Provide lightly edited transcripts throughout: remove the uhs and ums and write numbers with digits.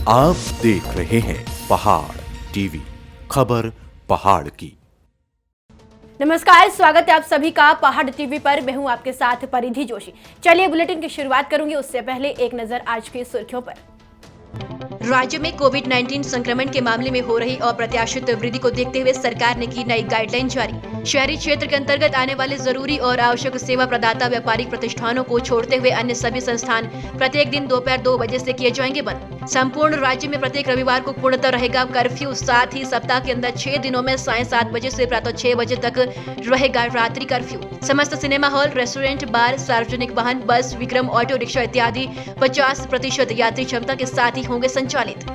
आप देख रहे हैं पहाड़ टीवी, खबर पहाड़ की। नमस्कार, स्वागत है आप सभी का पहाड़ टीवी पर। मैं हूं आपके साथ परिधि जोशी। चलिए बुलेटिन की शुरुआत करूंगी, उससे पहले एक नजर आज की सुर्खियों पर। राज्य में कोविड-19 संक्रमण के मामले में हो रही अप्रत्याशित वृद्धि को देखते हुए सरकार ने की नई गाइडलाइन जारी। शहरी क्षेत्र के अंतर्गत आने वाले जरूरी और आवश्यक सेवा प्रदाता व्यापारिक प्रतिष्ठानों को छोड़ते हुए अन्य सभी संस्थान प्रत्येक दिन दोपहर 2 बजे से किए जाएंगे बंद। संपूर्ण राज्य में प्रत्येक रविवार को पूर्णतः रहेगा कर्फ्यू। साथ ही सप्ताह के अंदर 6 दिनों में सायं 7 बजे से प्रातः 6 बजे तक रहेगा रात्रि कर्फ्यू। समस्त सिनेमा हॉल, रेस्टोरेंट, बार, सार्वजनिक वाहन, बस, विक्रम ऑटो रिक्शा इत्यादि 50% यात्री क्षमता के साथ ही होंगे संचालित।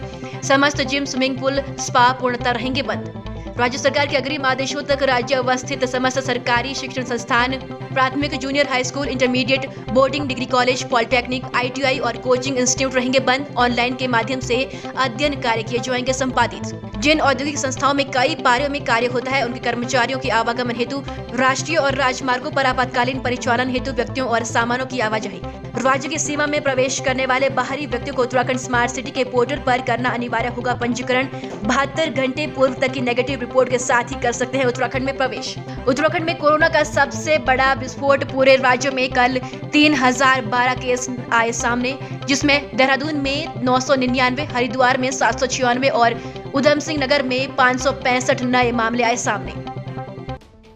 समस्त जिम, स्विमिंग पूल, स्पा पूर्णतः रहेंगे बंद। राज्य सरकार के अग्रिम आदेशों तक राज्य अवस्थित समस्त सरकारी शिक्षण संस्थान, प्राथमिक, junior high school, intermediate, boarding, degree college, polytechnic, ITI और कोचिंग इंस्टीट्यूट रहेंगे बंद। ऑनलाइन के माध्यम से अध्ययन कार्य किए जाएंगे संपादित। जिन औद्योगिक संस्थाओं में कई पारियों में कार्य होता है, उनके कर्मचारियों की आवागमन हेतु राष्ट्रीय और राजमार्गों पर आपातकालीन परिचालन हेतु व्यक्तियों और सामानों की आवाजाही। राज्य की सीमा में प्रवेश करने वाले बाहरी व्यक्तियों को उत्तराखंड स्मार्ट सिटी के पोर्टल पर करना अनिवार्य होगा पंजीकरण। 72 घंटे पूर्व तक की नेगेटिव रिपोर्ट के साथ ही कर सकते हैं उत्तराखंड में प्रवेश। उत्तराखंड में कोरोना का सबसे बड़ा विस्फोट। पूरे राज्य में कल 3012 केस आए सामने, जिसमें देहरादून में 999, हरिद्वार में 796 और उधम सिंह नगर में 565 नए मामले आए सामने।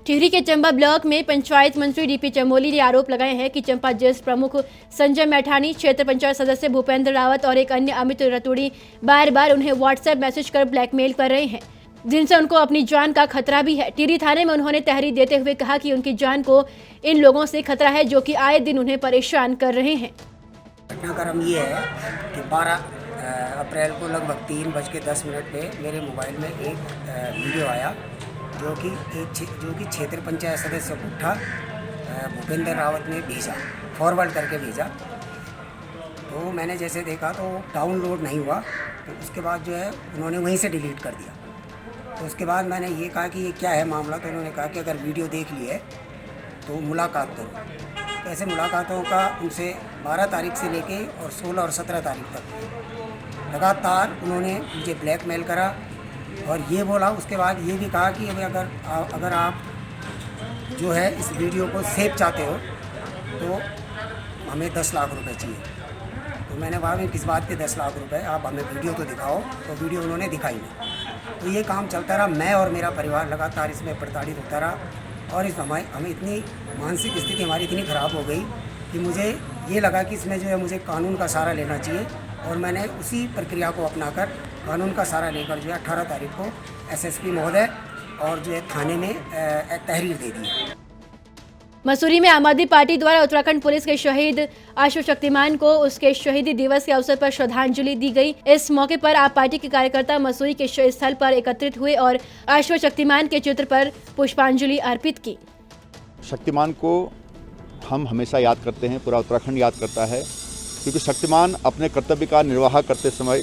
टिहरी के चंबा ब्लॉक में पंचायत मंत्री DP चमोली ने आरोप लगाए हैं कि चंपा जिस प्रमुख संजय मैठानी, क्षेत्र पंचायत सदस्य भूपेंद्र रावत और एक अन्य अमित रतूड़ी बार बार उन्हें व्हाट्सएप मैसेज कर ब्लैकमेल कर रहे हैं, जिनसे उनको अपनी जान का खतरा भी है। टिहरी थाने में उन्होंने तहरीर देते हुए कहा कि उनकी जान को इन लोगों से खतरा है, जो कि आए दिन उन्हें परेशान कर रहे हैं। घटनाक्रम ये है कि 12 अप्रैल को लगभग 3:10 पे मेरे मोबाइल में एक वीडियो आया जो कि क्षेत्र पंचायत सदस्य पुट्ठा भूपेंद्र रावत ने भेजा, फॉरवर्ड करके भेजा। तो मैंने जैसे देखा तो डाउनलोड नहीं हुआ, तो उसके बाद जो है उन्होंने वहीं से डिलीट कर दिया। तो उसके बाद मैंने ये कहा कि ये क्या है मामला, तो उन्होंने कहा कि अगर वीडियो देख ली है तो मुलाकात करो। तो ऐसे मुलाकातों का उनसे 12 तारीख से लेके और 16 और 17 तारीख तक लगातार उन्होंने मुझे ब्लैकमेल करा और ये बोला। उसके बाद ये भी कहा कि अगर आप जो है इस वीडियो को सेव चाहते हो तो हमें 10 लाख रुपए चाहिए। तो मैंने कहा किस बात के 10 लाख रुपए, आप हमें वीडियो तो दिखाओ। तो वीडियो उन्होंने दिखाई नहीं। तो ये काम चलता रहा। मैं और मेरा परिवार लगातार इसमें प्रताड़ित होता रहा और हमें इतनी मानसिक स्थिति हमारी इतनी ख़राब हो गई कि मुझे ये लगा कि इसमें जो है मुझे कानून का सहारा लेना चाहिए। और मैंने उसी प्रक्रिया को अपनाकर कानून का सहारा लेकर जो है 18 तारीख को SSP महोदय और जो है थाने में तहरीर दे दी। मसूरी में आम आदमी पार्टी द्वारा उत्तराखंड पुलिस के शहीद अश्वशक्तिमान को उसके शहीदी दिवस के अवसर पर श्रद्धांजलि दी गई। इस मौके पर आप पार्टी के कार्यकर्ता मसूरी के शहीद स्थल पर एकत्रित हुए और अश्वशक्तिमान के चित्र पर पुष्पांजलि अर्पित की। शक्तिमान को हम हमेशा याद करते हैं, पूरा उत्तराखंड याद करता है, क्योंकि शक्तिमान अपने कर्तव्य का निर्वाह करते समय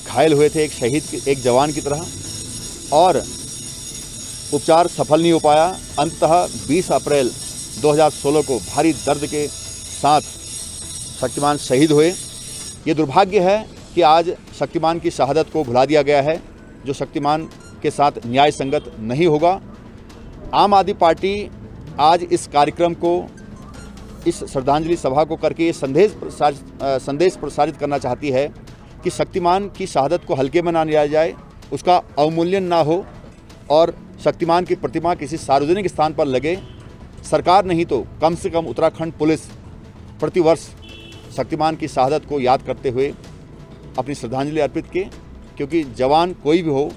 घायल हुए थे एक शहीद, एक जवान की तरह, और उपचार सफल नहीं हो पाया। अंततः 20 अप्रैल 2016 को भारी दर्द के साथ शक्तिमान शहीद हुए। ये दुर्भाग्य है कि आज शक्तिमान की शहादत को भुला दिया गया है, जो शक्तिमान के साथ न्याय संगत नहीं होगा। आम आदमी पार्टी आज इस कार्यक्रम को, इस श्रद्धांजलि सभा को करके ये संदेश प्रसारित करना चाहती है कि शक्तिमान की शहादत को हल्के में ना लिया जाए, उसका अवमूल्यन ना हो और शक्तिमान की प्रतिमा किसी सार्वजनिक स्थान पर लगे। सरकार नहीं तो कम से कम उत्तराखंड पुलिस प्रतिवर्ष शक्तिमान की शहादत को याद करते हुए अपनी श्रद्धांजलि अर्पित किए, क्योंकि जवान कोई भी हो,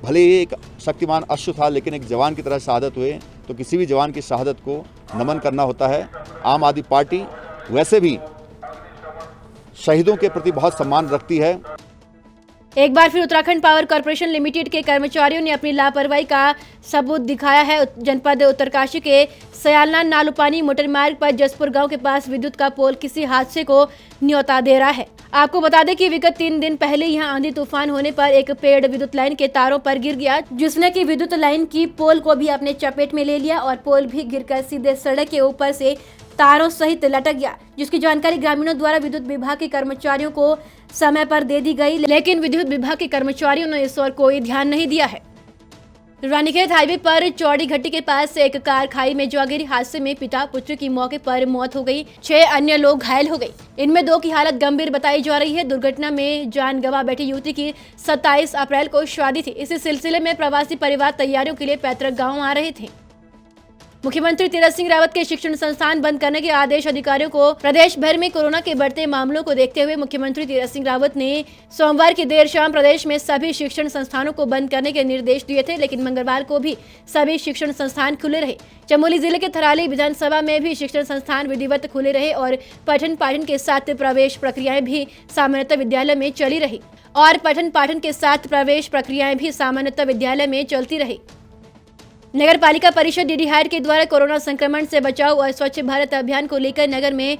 भले ही एक शक्तिमान अश्व था लेकिन एक जवान की तरह शहादत हुए, तो किसी भी जवान की शहादत को नमन करना होता है। आम आदमी पार्टी वैसे भी शहीदों के प्रति बहुत सम्मान रखती है। एक बार फिर उत्तराखंड पावर कॉर्पोरेशन लिमिटेड के कर्मचारियों ने अपनी लापरवाही का सबूत दिखाया है। जनपद उत्तरकाशी के सयालना नालुपानी मोटर मार्ग पर जसपुर गांव के पास विद्युत का पोल किसी हादसे को न्योता दे रहा है। आपको बता दें कि विगत 3 दिन पहले यहां आंधी तूफान होने पर एक पेड़ विद्युत लाइन के तारों पर गिर गया, जिसने की विद्युत लाइन की पोल को भी अपने चपेट में ले लिया और पोल भी गिरकर सीधे सड़क के ऊपर से तारों सहित लटक गया, जिसकी जानकारी ग्रामीणों द्वारा विद्युत विभाग के कर्मचारियों को समय पर दे दी गई, लेकिन विद्युत विभाग के कर्मचारियों ने इस ओर कोई ध्यान नहीं दिया है। रानीखेत हाईवे पर चौड़ी घट्टी के पास एक कार खाई में जा गिरी। हादसे में पिता पुत्र की मौके पर मौत हो गई, 6 अन्य लोग घायल हो गए। इनमें 2 की हालत गंभीर बताई जा रही है। दुर्घटना में जान गंवा बैठी युवती की 27 अप्रैल को शादी थी। इसी सिलसिले में प्रवासी परिवार तैयारियों के लिए पैतृक गाँव आ रहे थे। मुख्यमंत्री तीरथ सिंह रावत के शिक्षण संस्थान बंद करने के आदेश अधिकारियों को। प्रदेश भर में कोरोना के बढ़ते मामलों को देखते हुए मुख्यमंत्री तीरथ सिंह रावत ने सोमवार की देर शाम प्रदेश में सभी शिक्षण संस्थानों को बंद करने के निर्देश दिए थे, लेकिन मंगलवार को भी सभी शिक्षण संस्थान खुले रहे। चमोली जिले के थराली विधानसभा में भी शिक्षण संस्थान विधिवत खुले रहे और पठन पाठन के साथ प्रवेश प्रक्रियाएं भी सामान्यतः विद्यालय में चली रही चलती रही। नगर पालिका परिषद डीडीहाइट के द्वारा कोरोना संक्रमण से बचाव और स्वच्छ भारत अभियान को लेकर नगर में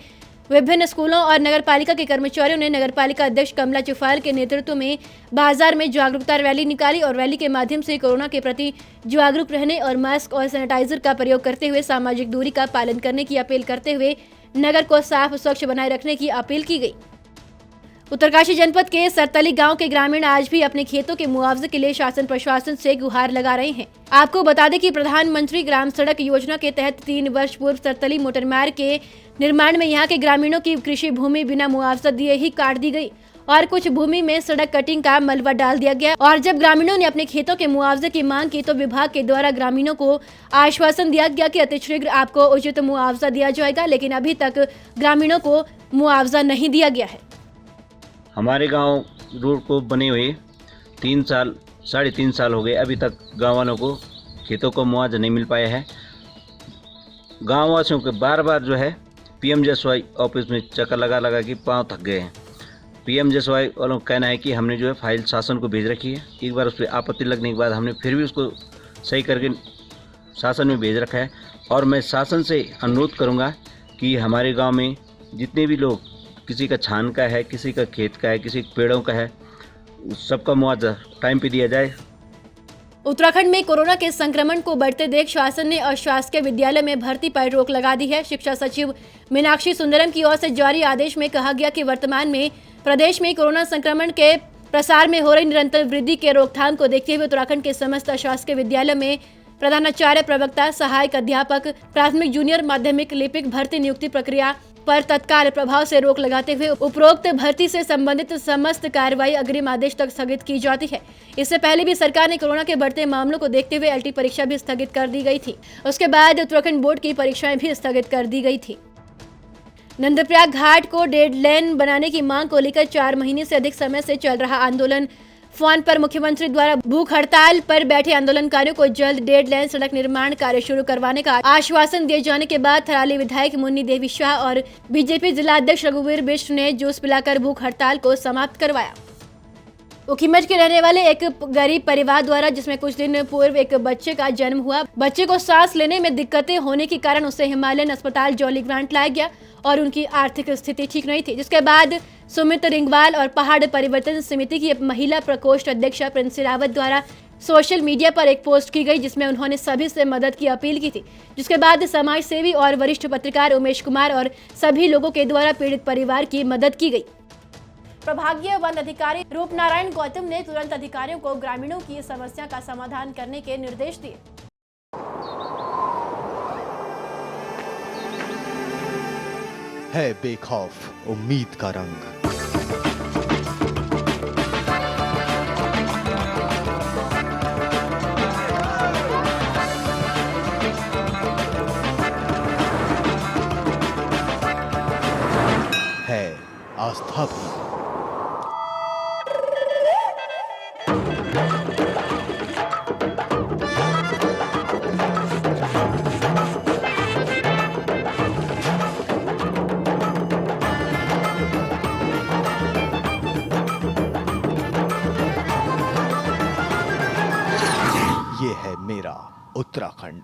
विभिन्न स्कूलों और नगर पालिका के कर्मचारियों ने नगर पालिका अध्यक्ष कमला चुफाल के नेतृत्व में बाजार में जागरूकता रैली निकाली और रैली के माध्यम से कोरोना के प्रति जागरूक रहने और मास्क और सैनिटाइजर का प्रयोग करते हुए सामाजिक दूरी का पालन करने की अपील करते हुए नगर को साफ स्वच्छ बनाए रखने की अपील की गई। उत्तरकाशी जनपद के सरतली गांव के ग्रामीण आज भी अपने खेतों के मुआवजे के लिए शासन प्रशासन से गुहार लगा रहे हैं। आपको बता दें कि प्रधानमंत्री ग्राम सड़क योजना के तहत 3 वर्ष पूर्व सरतली मोटर मार्ग के निर्माण में यहां के ग्रामीणों की कृषि भूमि बिना मुआवजा दिए ही काट दी गई और कुछ भूमि में सड़क कटिंग का मलबा डाल दिया गया। और जब ग्रामीणों ने अपने खेतों के मुआवजे की मांग की तो विभाग के द्वारा ग्रामीणों को आश्वासन दिया गया कि अतिशीघ्र आपको उचित मुआवजा दिया जाएगा, लेकिन अभी तक ग्रामीणों को मुआवजा नहीं दिया गया है। हमारे गांव रोड को बने हुए 3.5 साल हो गए, अभी तक गाँव वालों को खेतों को मुआवजा नहीं मिल पाया है। गाँव वासियों के बार बार जो है PMJSY ऑफिस में चक्कर लगा के पांव थक गए हैं। PMJSY वालों का कहना है कि हमने जो है फाइल शासन को भेज रखी है। एक बार उस पर आपत्ति लगने के बाद हमने फिर भी उसको सही करके शासन में भेज रखा है और मैं शासन से अनुरोध करूँगा कि हमारे गाँव में जितने भी लोग, किसी का छान का है, किसी का खेत का है, किसी पेड़ों का है, सबका मुआवजा टाइम पे दिया जाए। उत्तराखंड में कोरोना के संक्रमण को बढ़ते देख शासन ने अशासकीय विद्यालय में भर्ती पर रोक लगा दी है। शिक्षा सचिव मीनाक्षी सुंदरम की ओर से जारी आदेश में कहा गया कि वर्तमान में प्रदेश में कोरोना संक्रमण के प्रसार में हो रही निरंतर वृद्धि के रोकथाम को देखते हुए उत्तराखंड के समस्त अशासकीय विद्यालय में प्रधानाचार्य, प्रवक्ता, सहायक अध्यापक, प्राथमिक, जूनियर, माध्यमिक, लिपिक भर्ती नियुक्ति प्रक्रिया पर तत्काल प्रभाव से रोक लगाते हुए उपरोक्त भर्ती से संबंधित समस्त कार्रवाई अग्रिम आदेश तक स्थगित की जाती है। इससे पहले भी सरकार ने कोरोना के बढ़ते मामलों को देखते हुए LT परीक्षा भी स्थगित कर दी गई थी। उसके बाद उत्तराखंड बोर्ड की परीक्षाएं भी स्थगित कर दी गई थी। नंदप्रयाग घाट को डेड लेन बनाने की मांग को लेकर 4 महीने से अधिक समय से चल रहा आंदोलन फोन पर मुख्यमंत्री द्वारा भूख हड़ताल पर बैठे आंदोलनकारियों को जल्द डेढ़ लेन सड़क निर्माण कार्य शुरू करवाने का आश्वासन दिए जाने के बाद थराली विधायक मुन्नी देवी शाह और बीजेपी जिला अध्यक्ष रघुवीर बिष्ट ने जूस पिलाकर भूख हड़ताल को समाप्त करवाया। उखीमठ के रहने वाले एक गरीब परिवार द्वारा जिसमें कुछ दिन पूर्व एक बच्चे का जन्म हुआ, बच्चे को सांस लेने में दिक्कतें होने के कारण उसे हिमालयन अस्पताल जौली ग्रांट लाया गया और उनकी आर्थिक स्थिति ठीक नहीं थी, जिसके बाद सुमित रिंगवाल और पहाड़ परिवर्तन समिति की महिला प्रकोष्ठ अध्यक्षा प्रिंसी रावत द्वारा सोशल मीडिया पर एक पोस्ट की गई जिसमें उन्होंने सभी से मदद की अपील की थी, जिसके बाद समाज सेवी और वरिष्ठ पत्रकार उमेश कुमार और सभी लोगों के द्वारा पीड़ित परिवार की मदद की गई। प्रभागीय वन अधिकारी रूपनारायण गौतम ने तुरंत अधिकारियों को ग्रामीणों की समस्या का समाधान करने के निर्देश दिए। है बेखौफ उम्मीद का रंग। है आस्था भी। ये है मेरा उत्तराखंड।